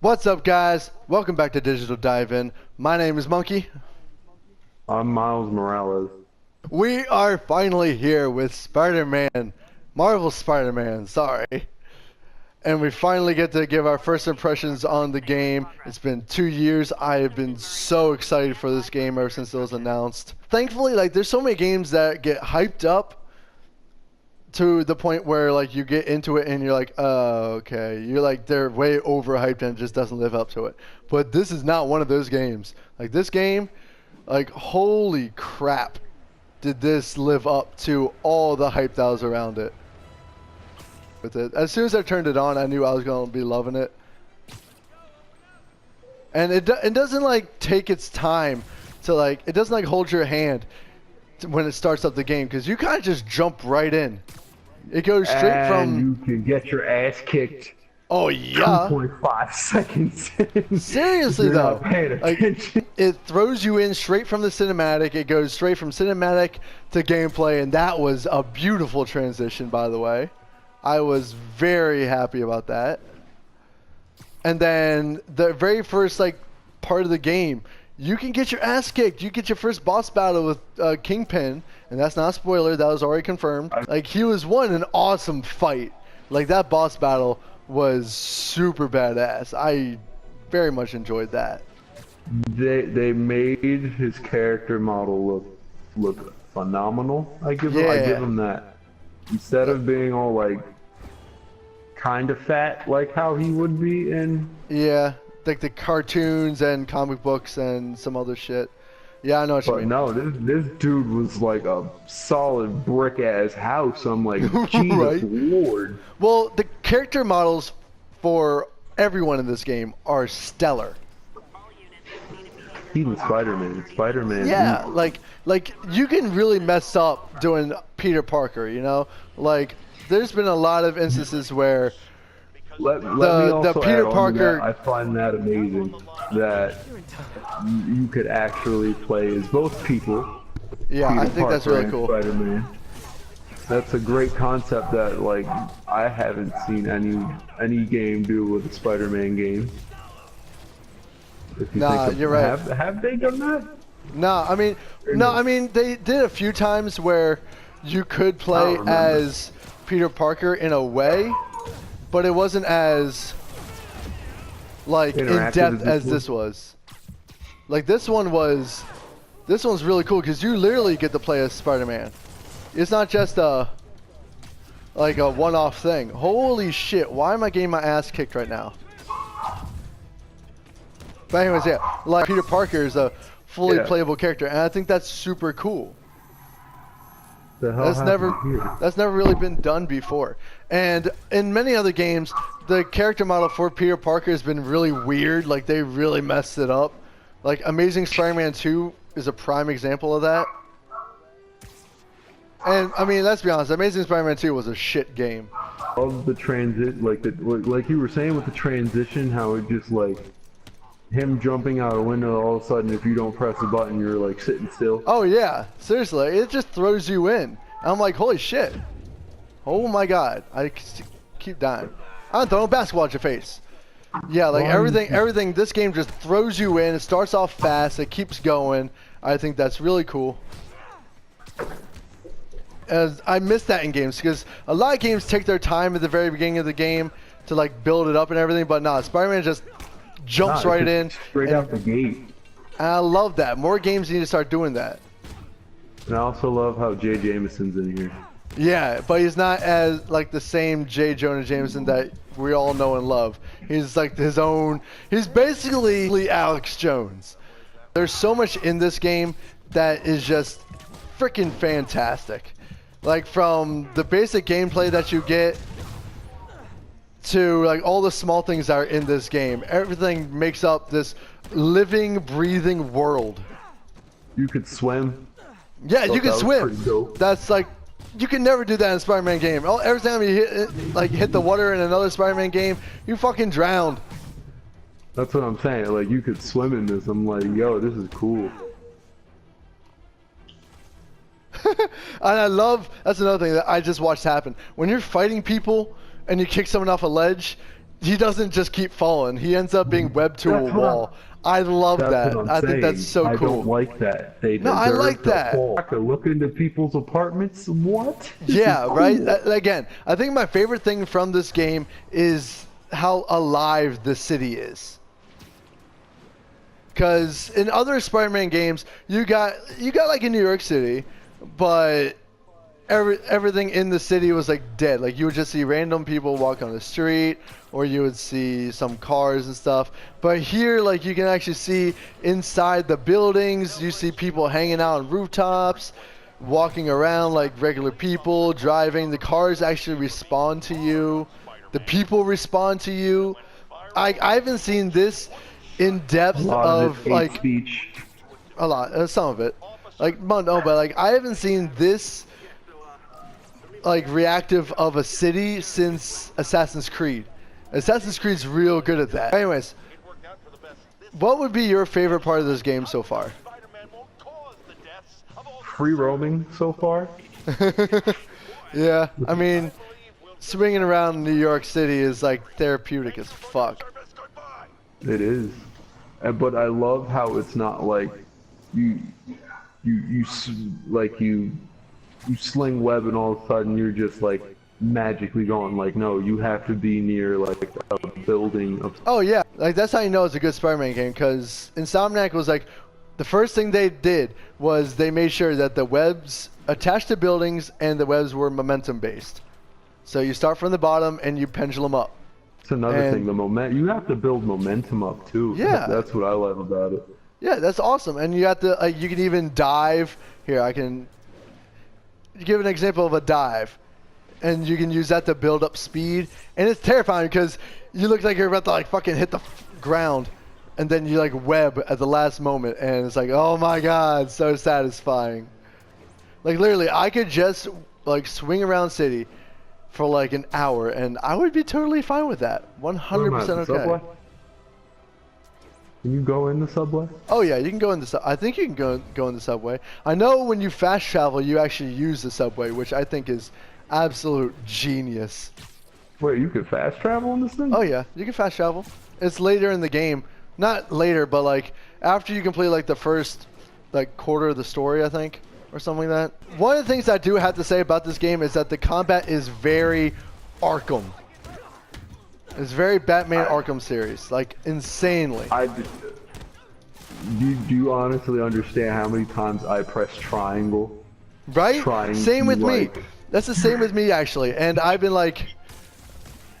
What's up, guys? Welcome back to Digital Dive-In. My name is Monkey. I'm Miles Morales. We are finally here with Spider-Man, Marvel Spider-Man, sorry. And we finally get to give our first impressions on the game. It's been 2 years. I have been so excited for this game ever since it was announced. Thankfully, there's so many games that get hyped up to the point where you get into it and you're like, oh, okay. You're like, they're way overhyped and it just doesn't live up to it. But this is not one of those games. This game, holy crap, did this live up to all the hype that was around it. With it. As soon as I turned it on, I knew I was going to be loving it. And it doesn't take its time to it doesn't hold your hand when it starts up the game, because you kind of just jump right in. It goes straight from... you can get your ass kicked. Oh yeah. 2.5 seconds. Seriously though, it throws you in straight from the cinematic. It goes straight from cinematic to gameplay, and that was a beautiful transition, by the way. I was very happy about that. And then the very first part of the game, you can get your ass kicked. You get your first boss battle with Kingpin, and that's not a spoiler. That was already confirmed. He was an awesome fight. That boss battle was super badass. I very much enjoyed that. They made his character model look phenomenal. I give him that. Instead of being all kind of fat like how he would be in the cartoons and comic books and some other shit. Yeah, I know what you mean. No, this dude was like a solid brick ass house. I'm like, Jesus right? Lord. Well, the character models for everyone in this game are stellar. Even Spider-Man. Spider-Man. Yeah, you can really mess up doing Peter Parker, you know? There's been a lot of instances where the Peter Parker... I find that amazing, that you could actually play as both people. Yeah, Peter I think that's Parker really and cool. Spider-Man. That's a great concept that I haven't seen any game do with a Spider-Man game. Nah, you're right. Have they done that? No, I mean they did a few times where you could play as Peter Parker in a way, but it wasn't as in depth as this was. This one's really cool because you literally get to play as Spider-Man. It's not just a one-off thing. Holy shit! Why am I getting my ass kicked right now? But anyways, yeah, Peter Parker is a fully playable character, and I think that's super cool. That's never really been done before. And in many other games, the character model for Peter Parker has been really weird. They really messed it up. Amazing Spider-Man 2 is a prime example of that. And I mean, let's be honest, Amazing Spider-Man 2 was a shit game. Of the transit, like you were saying with the transition, how it just him jumping out a window, all of a sudden if you don't press a button you're sitting still. Oh yeah, seriously, it just throws you in. I'm like, holy shit. Oh my god, I keep dying. I'm throwing a basketball at your face. Yeah, everything, this game just throws you in. It starts off fast, it keeps going. I think that's really cool. As I miss that in games, because a lot of games take their time at the very beginning of the game to build it up and everything, but nah, Spider-Man just jumps right in. Straight out the gate. And I love that. More games need to start doing that. And I also love how J. Jameson's in here. Yeah, but he's not as the same J. Jonah Jameson that we all know and love. He's his own. He's basically Alex Jones. There's so much in this game that is just freaking fantastic. From the basic gameplay that you get to all the small things that are in this game. Everything makes up this living, breathing world. You could swim. Yeah, you can swim. That's you can never do that in a Spider-Man game. Every time you hit the water in another Spider-Man game, you fucking drowned. That's what I'm saying. You could swim in this. I'm like, yo, this is cool. And I love, that's another thing that I just watched happen. When you're fighting people and you kick someone off a ledge, he doesn't just keep falling. He ends up being webbed to a wall. I love That's that. what I'm I saying. think that's so I cool. don't like that. They No, I like deserve to that. fall. I could look into people's apartments. What? This Yeah, is cool. right? Again, I think my favorite thing from this game is how alive the city is. Because in other Spider-Man games, you got like in New York City, but everything in the city was like dead. Like you would just see random people walk on the street, or you would see some cars and stuff. But here, like you can actually see inside the buildings. You see people hanging out on rooftops, walking around like regular people, driving. The cars actually respond to you. The people respond to you. I haven't seen this in depth of like speech. a lot, some of it. Like no, but like I haven't seen this like reactive of a city since Assassin's Creed. Assassin's Creed's real good at that. Anyways, what would be your favorite part of this game so far? Free roaming so far. Yeah, I mean, swinging around New York City is like therapeutic as fuck. It is, but I love how it's not like you sling web and all of a sudden you're just like magically going. Like no, you have to be near like a building of. Oh yeah, like that's how you know it's a good Spider-Man game, because Insomniac was like, the first thing they did was they made sure that the webs attached to buildings and the webs were momentum based. So you start from the bottom and you pendulum up. It's another thing, you have to build momentum up too. Yeah. That's what I love about it. Yeah, that's awesome. And you have to, you can even dive. Here, I can give an example of a dive. And you can use that to build up speed. And it's terrifying because you look like you're about to like fucking hit the ground. And then you like web at the last moment. And it's like, oh my god, so satisfying. Like literally, I could just like swing around city for like an hour, and I would be totally fine with that. 100% okay. Subway? Can you go in the subway? Oh yeah, you can go in the I think you can go in the subway. I know when you fast travel, you actually use the subway, which I think is absolute genius. Wait, you can fast travel in this thing? Oh yeah, you can fast travel. It's later in the game. Not later, but like after you complete like the first like quarter of the story, I think. Or something like that. One of the things I do have to say about this game is that the combat is very Arkham. It's very Batman Arkham series, like insanely. Do you honestly understand how many times I press triangle? Right? Same with me. That's the same with me actually. And I've been like,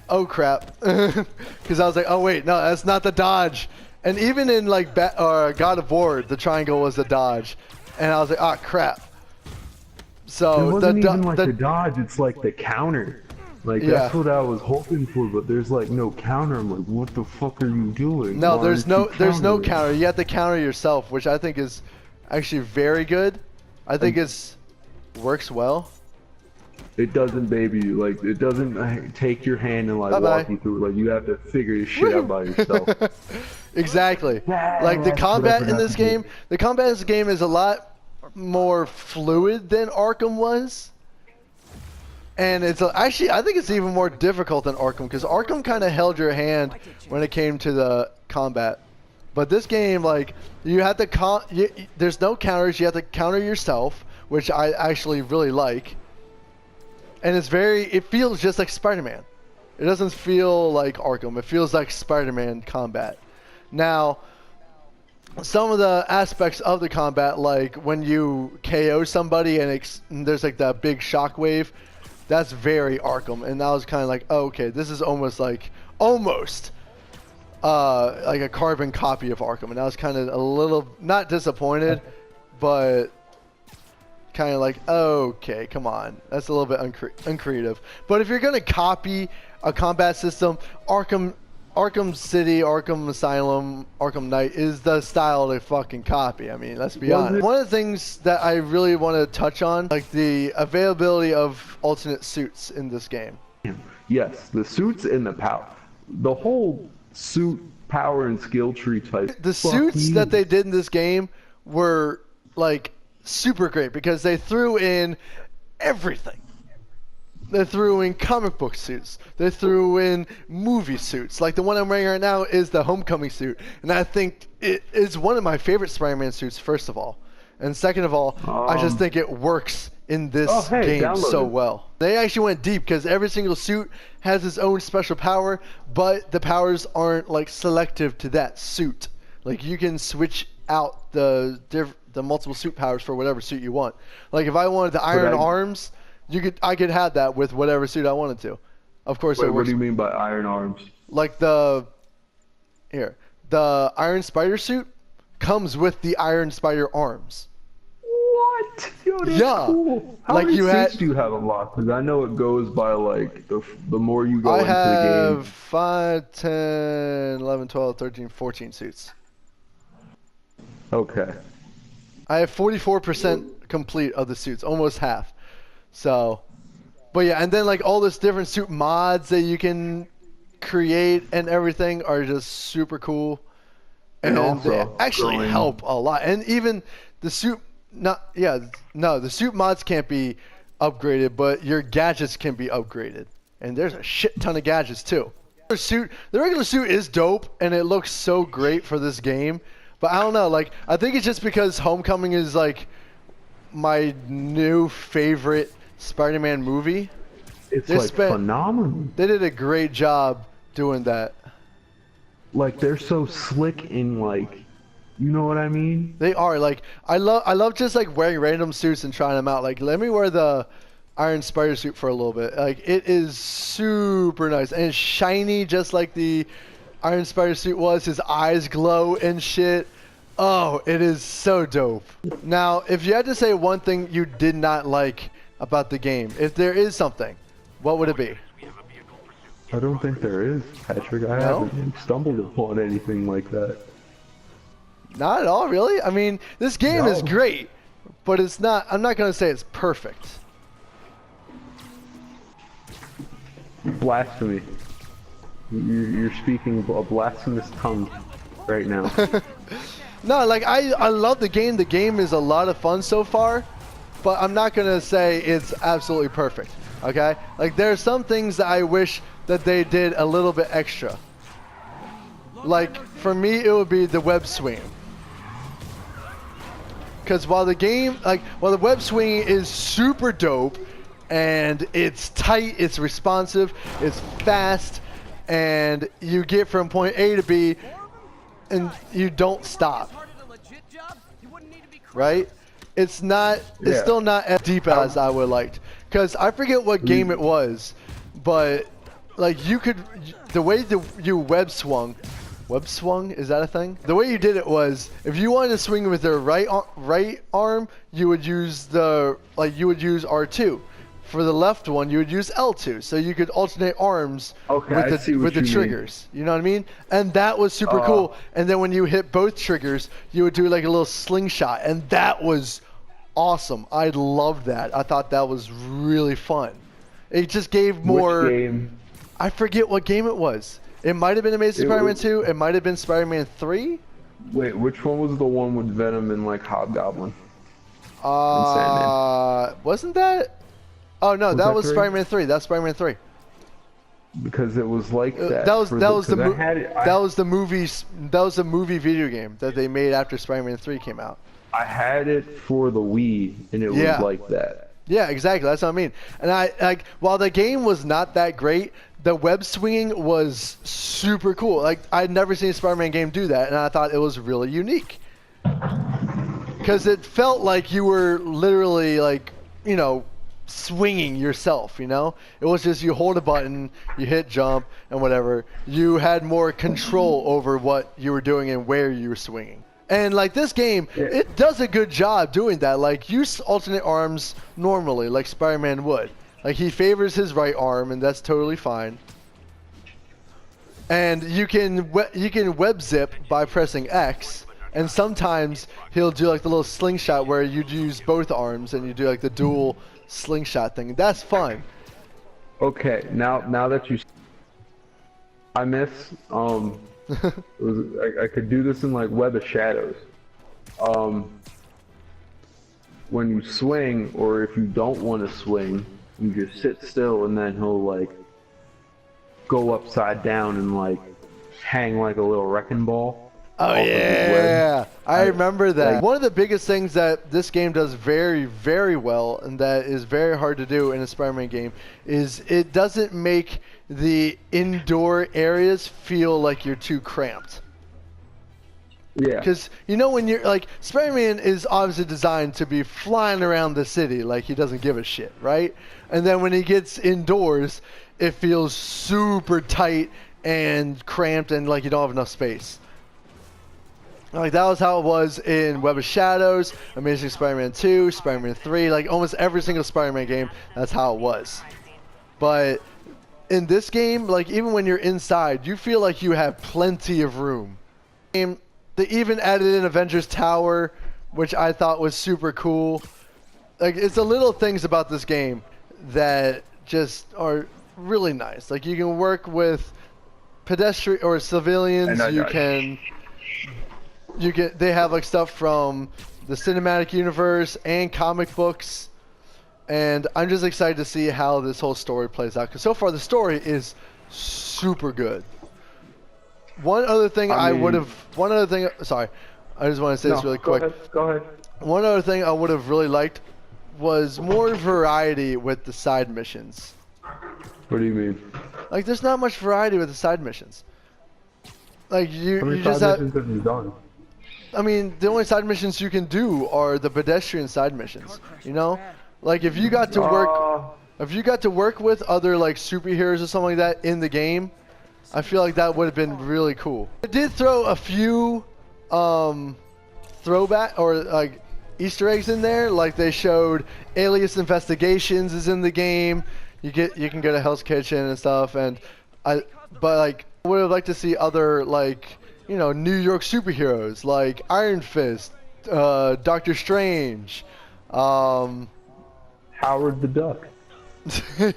oh crap, because I was like, oh wait, no, that's not the dodge. And even in like God of War, the triangle was the dodge. And I was like, ah, crap. So it wasn't even like the dodge, it's like the counter. Like, yeah. That's what I was hoping for, but there's like no counter. I'm like, what the fuck are you doing? No, there's no counter. You have to counter yourself, which I think is actually very good. I think works well. It doesn't baby you. Like, it doesn't take your hand and like walk you through it. Like, you have to figure your shit out by yourself. Exactly. Like the combat in this game, is a lot more fluid than Arkham was. And it's actually, I think it's even more difficult than Arkham, because Arkham kind of held your hand when it came to the combat. But this game, like, you have to there's no counters. You have to counter yourself, which I actually really like. And it feels just like Spider-Man. It doesn't feel like Arkham. It feels like Spider-Man combat. Now, some of the aspects of the combat, like when you KO somebody and there's like that big shockwave, that's very Arkham. And I was kind of like, oh, okay, this is almost like a carbon copy of Arkham. And I was kind of a little, not disappointed, but kind of like, okay, come on, that's a little bit uncreative. But if you're gonna copy a combat system, Arkham City, Arkham Asylum, Arkham Knight is the style to fucking copy. I mean, let's be honest. One of the things that I really want to touch on, like the availability of alternate suits in this game. Yes, the suits and the power, the whole suit power and skill tree type. The suits that they did in this game were like super great because they threw in everything. They threw in comic book suits. They threw in movie suits. Like the one I'm wearing right now is the Homecoming suit, and I think it is one of my favorite Spider-Man suits. First of all, and second of all, I just think it works in this game so well. They actually went deep because every single suit has its own special power, but the powers aren't like selective to that suit. Like you can switch out the multiple suit powers for whatever suit you want. Like if I wanted the iron arms, I could have that with whatever suit I wanted to. Of course. Wait, what do you mean by iron arms? Like the Iron Spider suit comes with the Iron Spider arms. What? Yo, that's cool. How many suits do you have unlocked? Because I know it goes by like the more you go into the game. I have 5, 10, 11, 12, 13, 14 suits. Okay. I have 44% complete of the suits, almost half. So, but yeah, and then like all this different suit mods that you can create and everything are just super cool. And they actually help a lot. And even the suit, the suit mods can't be upgraded, but your gadgets can be upgraded. And there's a shit ton of gadgets too. The regular suit is dope, and it looks so great for this game. But I don't know, like, I think it's just because Homecoming is like my new favorite Spider-Man movie. It's phenomenal. They did a great job doing that. Like they're so slick in like, you know what I mean? They are. Like I love just like wearing random suits and trying them out. Like let me wear the Iron Spider suit for a little bit. Like it is super nice and it's shiny just like the Iron Spider suit was. His eyes glow and shit. Oh, it is so dope. Now, if you had to say one thing you did not like about the game, if there is something, what would it be? I don't think there is, Patrick. I haven't stumbled upon anything like that. Not at all, really? I mean, this game is great, but it's not, I'm not going to say it's perfect. Blasphemy. You're speaking a blasphemous tongue right now. No, like, I love the game. The game is a lot of fun so far, but I'm not going to say it's absolutely perfect, okay? Like, there are some things that I wish that they did a little bit extra. Like, for me, it would be the web swing. Because while the web swing is super dope, and it's tight, it's responsive, it's fast, and you get from point A to B, and you don't stop. Right? It's still not as deep as I would like. Because I forget what game it was, but like you could, the way you web swung, is that a thing? The way you did it was, if you wanted to swing with your right arm, you would use R2. For the left one, you would use L2, so you could alternate arms with the triggers. You know what I mean? And that was super cool. And then when you hit both triggers, you would do like a little slingshot, and that was awesome. I loved that. I thought that was really fun. It just gave more. Which game? I forget what game it was. It might have been Amazing Spider-Man 2. It might have been Spider-Man 3. Wait, which one was the one with Venom and like Hobgoblin? Wasn't that? Oh no, that was Spider-Man 3. That's Spider-Man 3. Because it was like that. That was the movie video game that they made after Spider-Man 3 came out. I had it for the Wii, and it was like that. Yeah, exactly. That's what I mean. And while the game was not that great, the web swinging was super cool. Like I'd never seen a Spider-Man game do that, and I thought it was really unique. Because it felt like you were literally like, you know, swinging yourself, you know? It was just you hold a button, you hit jump, and whatever. You had more control over what you were doing and where you were swinging. And like this game, it does a good job doing that. Like you alternate arms normally, like Spider-Man would. Like he favors his right arm, and that's totally fine. And you can web zip by pressing X. And sometimes he'll do like the little slingshot where you use both arms and you do like the dual slingshot thing. That's fun. Okay, now that you, I miss I could do this in like Web of Shadows. When you swing, or if you don't want to swing, You just sit still, and then he'll like go upside down and like hang like a little wrecking ball. Oh yeah, I remember that. One of the biggest things that this game does very, very well, and that is very hard to do in a Spider-Man game, is it doesn't make the indoor areas feel like you're too cramped. Yeah. Because, you know, when you're, like, Spider-Man is obviously designed to be flying around the city like he doesn't give a shit, right? And then when he gets indoors, it feels super tight and cramped and like you don't have enough space. Like, that was how it was in Web of Shadows, Amazing Spider-Man 2, Spider-Man 3, like, almost every single Spider-Man game, that's how it was. But in this game, like, even when you're inside, you feel like you have plenty of room. They even added in Avengers Tower, which I thought was super cool. Like, it's the little things about this game that just are really nice. Like, you can work with pedestrian or civilians, they have like stuff from the cinematic universe and comic books, and I'm just excited to see how this whole story plays out, because so far the story is super good. One other thing sorry, I just want to say this really quick. Go ahead. One other thing I would have really liked was more variety with the side missions. What do you mean? Like, there's not much variety with the side missions. Like, How many side missions have you done? I mean, the only side missions you can do are the pedestrian side missions. You know, like if you got to work with other like superheroes or something like that in the game, I feel like that would have been really cool. It did throw a few throwback or like Easter eggs in there. Like, they showed Alias Investigations is in the game. You can go to Hell's Kitchen and stuff. But like, I would have liked to see other, like, you know, New York superheroes like Iron Fist, Doctor Strange, Howard the Duck.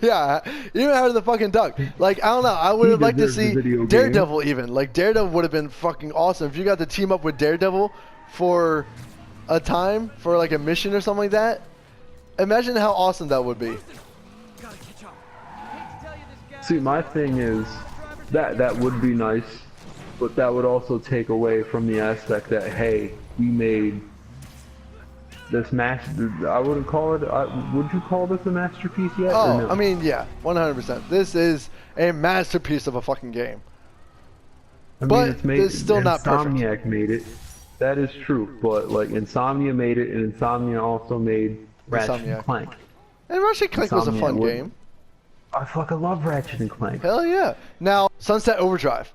yeah, even Howard the fucking Duck. Like, I don't know, I would have liked to see Daredevil even. Like, Daredevil would have been fucking awesome if you got to team up with Daredevil for a time, for like a mission or something like that. Imagine how awesome that would be. See, my thing is that would be nice. But that would also take away from the aspect that, hey, we made this I wouldn't call it, would you call this a masterpiece yet? Oh, no? I mean, yeah, 100%. This is a masterpiece of a fucking game. But it's still not perfect. Insomniac made it. That is true, but like Insomnia made it, and Insomnia also made Ratchet and Clank. And Ratchet and Clank was a fun game. I fucking love Ratchet and Clank. Hell yeah. Now, Sunset Overdrive.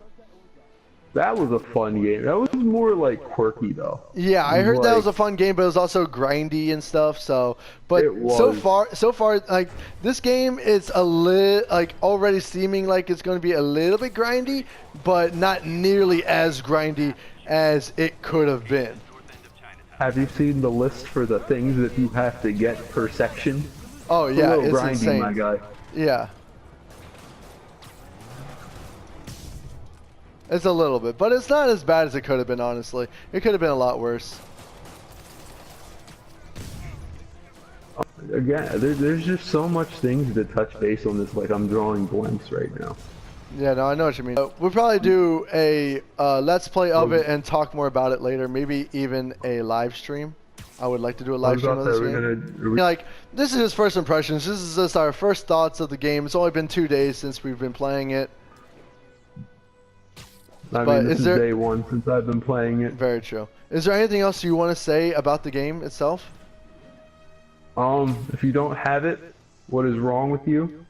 That was a fun game. That was more like quirky though. Yeah, I heard that was a fun game, but it was also grindy and stuff. So, but so far, like, this game is like already seeming like it's going to be a little bit grindy, but not nearly as grindy as it could have been. Have you seen the list for the things that you have to get per section? Oh yeah, it's grindy, insane, my guy. Yeah. It's a little bit, but it's not as bad as it could have been, honestly. It could have been a lot worse. Again, there's just so much things to touch base on this, like I'm drawing blanks right now. Yeah, no, I know what you mean. We'll probably do a Let's Play of it and talk more about it later. Maybe even a live stream. I would like to do a live stream of this game. Like, this is just first impressions. This is just our first thoughts of the game. It's only been 2 days since we've been playing it. I mean, this is day one since I've been playing it. Very true. Is there anything else you want to say about the game itself? If you don't have it, what is wrong with you?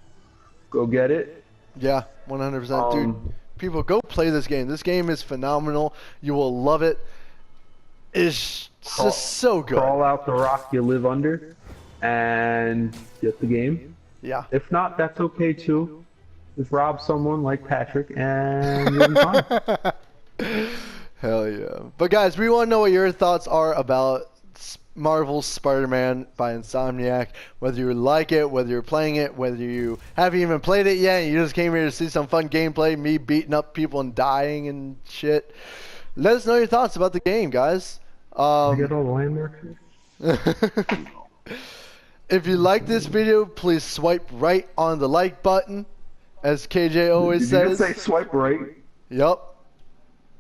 Go get it. Yeah, 100%. Dude, people, go play this game. This game is phenomenal. You will love it. It's just so good. Crawl out the rock you live under and get the game. Yeah. If not, that's okay too. Just rob someone like Patrick and you'll be fine. Hell yeah. But guys, we want to know what your thoughts are about Marvel's Spider-Man by Insomniac. Whether you like it, whether you're playing it, whether you haven't even played it yet, you just came here to see some fun gameplay, me beating up people and dying and shit. Let us know your thoughts about the game, guys. I get all the landmarks here? If you like this video, please swipe right on the like button, as KJ always Did you says. just say swipe right? Yup.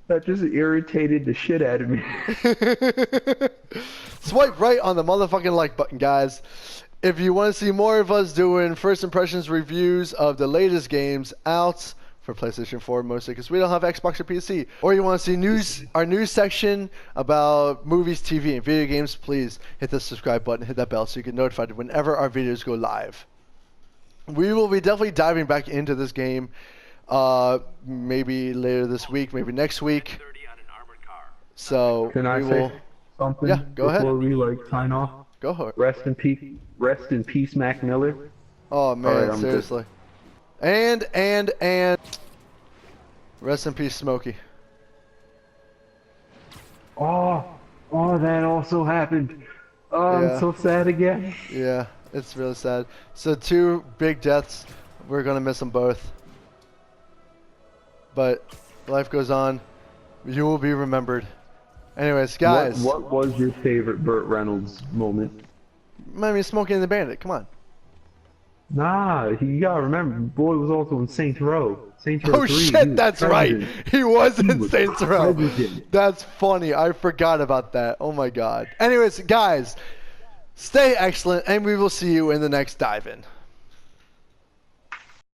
That just irritated the shit out of me. Swipe right on the motherfucking like button, guys. If you want to see more of us doing first impressions reviews of the latest games out for PlayStation 4 mostly, because we don't have Xbox or PC, or you want to see our news section about movies, TV, and video games, please hit the subscribe button, hit that bell so you get notified whenever our videos go live. We will be definitely diving back into this game, maybe later this week, maybe next week. So Can I say something? Yeah, go ahead. Before we sign off. Go for it. Rest in peace, Mac Miller. Oh man, Right, seriously. And rest in peace, Smokey. Oh, that also happened. Oh, Yeah. I'm so sad again. Yeah, it's really sad. So 2 big deaths. We're gonna miss them both. But life goes on. You will be remembered. Anyways, guys. What was your favorite Burt Reynolds moment? I mean, Smokey and the Bandit. Come on. Nah, you gotta remember, the boy was also in Saints Row. Saints Row Oh 3. shit, that's right. He was in Saints Row. president. That's funny. I forgot about that. Oh my god. Anyways, guys, stay excellent, and we will see you in the next dive-in.